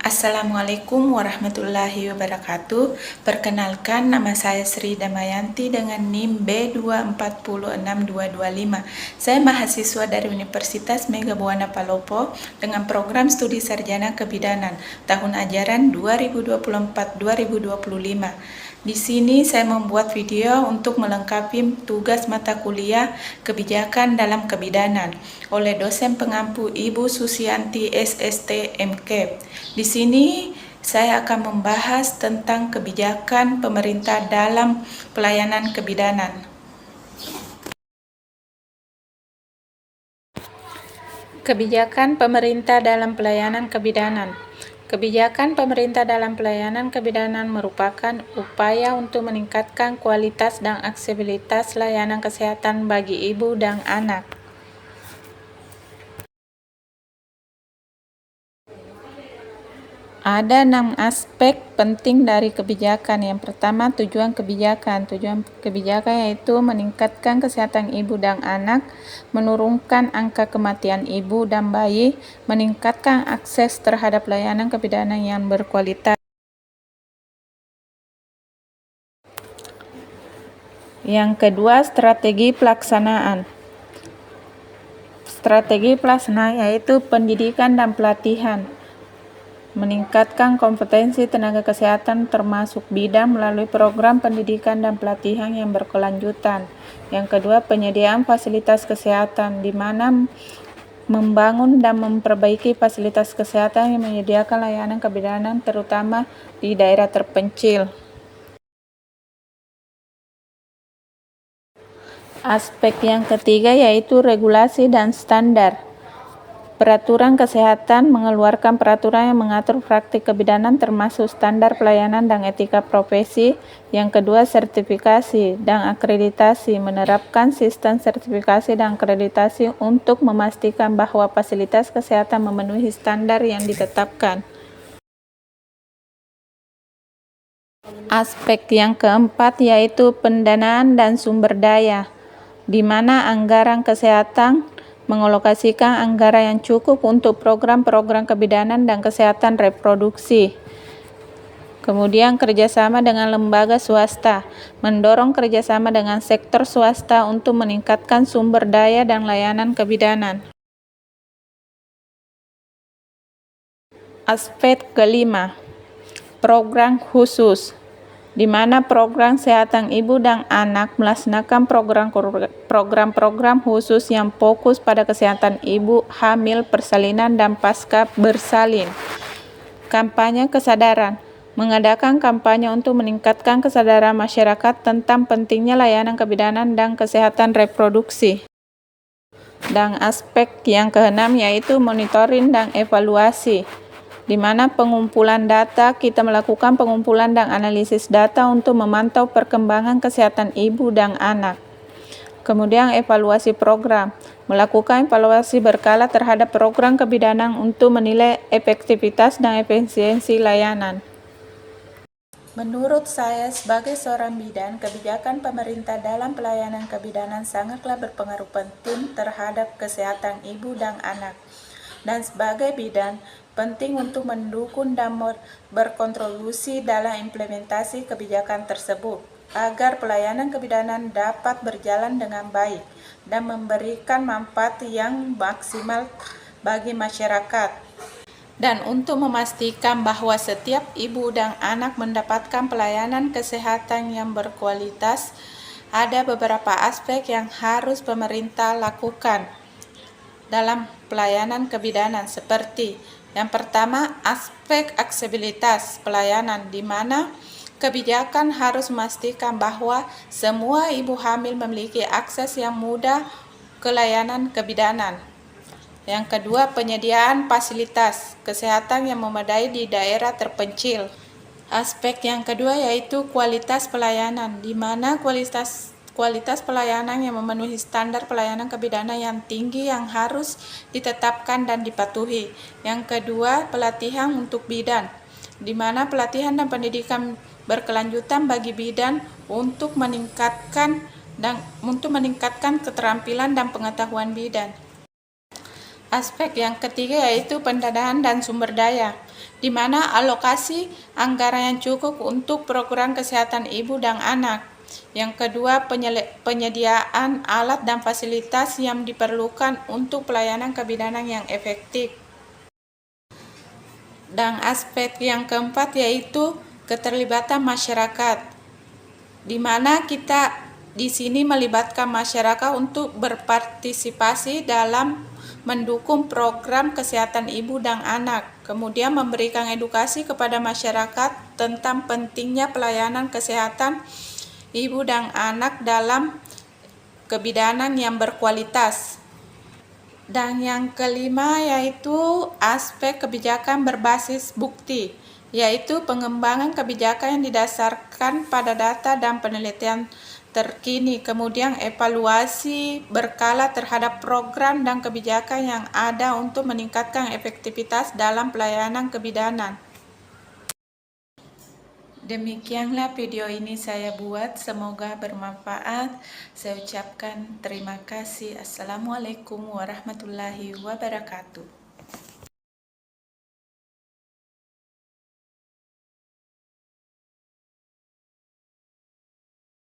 Assalamualaikum warahmatullahi wabarakatuh. Perkenalkan, nama saya Sri Damayanti dengan NIM B246225. Saya mahasiswa dari Universitas Mega Buana Palopo dengan program studi sarjana kebidanan tahun ajaran 2024-2025. Di sini saya membuat video untuk melengkapi tugas mata kuliah Kebijakan dalam Kebidanan oleh dosen pengampu Ibu Susianti SST MK. Di sini saya akan membahas tentang kebijakan pemerintah dalam pelayanan kebidanan. Kebijakan pemerintah dalam pelayanan kebidanan. Kebijakan pemerintah dalam pelayanan kebidanan merupakan upaya untuk meningkatkan kualitas dan aksesibilitas layanan kesehatan bagi ibu dan anak. Ada 6 aspek penting dari kebijakan. Yang pertama, tujuan kebijakan. Tujuan kebijakan yaitu meningkatkan kesehatan ibu dan anak, menurunkan angka kematian ibu dan bayi, meningkatkan akses terhadap layanan kebidanan yang berkualitas. Yang kedua, strategi pelaksanaan. Strategi pelaksanaan yaitu pendidikan dan pelatihan. Meningkatkan kompetensi tenaga kesehatan termasuk bidan melalui program pendidikan dan pelatihan yang berkelanjutan. Yang kedua, penyediaan fasilitas kesehatan, di mana membangun dan memperbaiki fasilitas kesehatan yang menyediakan layanan kebidanan terutama di daerah terpencil. Aspek yang ketiga yaitu regulasi dan standar. Peraturan kesehatan mengeluarkan peraturan yang mengatur praktik kebidanan termasuk standar pelayanan dan etika profesi. Yang kedua, sertifikasi dan akreditasi, menerapkan sistem sertifikasi dan akreditasi untuk memastikan bahwa fasilitas kesehatan memenuhi standar yang ditetapkan. Aspek yang keempat yaitu pendanaan dan sumber daya, di mana anggaran kesehatan mengalokasikan anggaran yang cukup untuk program-program kebidanan dan kesehatan reproduksi. Kemudian kerjasama dengan lembaga swasta, mendorong kerjasama dengan sektor swasta untuk meningkatkan sumber daya dan layanan kebidanan. Aspek kelima, program khusus, di mana program kesehatan ibu dan anak melaksanakan program-program khusus yang fokus pada kesehatan ibu, hamil, persalinan, dan pasca bersalin. Kampanye kesadaran, mengadakan kampanye untuk meningkatkan kesadaran masyarakat tentang pentingnya layanan kebidanan dan kesehatan reproduksi. Dan aspek yang keenam yaitu monitoring dan evaluasi, di mana pengumpulan data, kita melakukan pengumpulan dan analisis data untuk memantau perkembangan kesehatan ibu dan anak. Kemudian evaluasi program, melakukan evaluasi berkala terhadap program kebidanan untuk menilai efektivitas dan efisiensi layanan. Menurut saya sebagai seorang bidan, kebijakan pemerintah dalam pelayanan kebidanan sangatlah berpengaruh penting terhadap kesehatan ibu dan anak. Dan sebagai bidan, penting untuk mendukung dan berkontribusi dalam implementasi kebijakan tersebut, agar pelayanan kebidanan dapat berjalan dengan baik dan memberikan manfaat yang maksimal bagi masyarakat. Dan untuk memastikan bahwa setiap ibu dan anak mendapatkan pelayanan kesehatan yang berkualitas, ada beberapa aspek yang harus pemerintah lakukan dalam pelayanan kebidanan, seperti yang pertama, aspek aksesibilitas pelayanan, di mana kebijakan harus memastikan bahwa semua ibu hamil memiliki akses yang mudah ke layanan kebidanan. Yang kedua, penyediaan fasilitas kesehatan yang memadai di daerah terpencil. Aspek yang kedua yaitu kualitas pelayanan, di mana kualitas pelayanan yang memenuhi standar pelayanan kebidanan yang tinggi yang harus ditetapkan dan dipatuhi. Yang kedua, pelatihan untuk bidan, di mana pelatihan dan pendidikan berkelanjutan bagi bidan untuk meningkatkan keterampilan dan pengetahuan bidan. Aspek yang ketiga yaitu pendanaan dan sumber daya, di mana alokasi anggaran yang cukup untuk program kesehatan ibu dan anak. Yang kedua, penyediaan alat dan fasilitas yang diperlukan untuk pelayanan kebidanan yang efektif. Dan aspek yang keempat yaitu keterlibatan masyarakat, di mana kita di sini melibatkan masyarakat untuk berpartisipasi dalam mendukung program kesehatan ibu dan anak, kemudian memberikan edukasi kepada masyarakat tentang pentingnya pelayanan kesehatan ibu dan anak dalam kebidanan yang berkualitas. Dan yang kelima yaitu aspek kebijakan berbasis bukti, yaitu pengembangan kebijakan yang didasarkan pada data dan penelitian terkini, kemudian evaluasi berkala terhadap program dan kebijakan yang ada untuk meningkatkan efektivitas dalam pelayanan kebidanan. Demikianlah video ini saya buat, semoga bermanfaat. Saya ucapkan terima kasih. Assalamualaikum warahmatullahi wabarakatuh.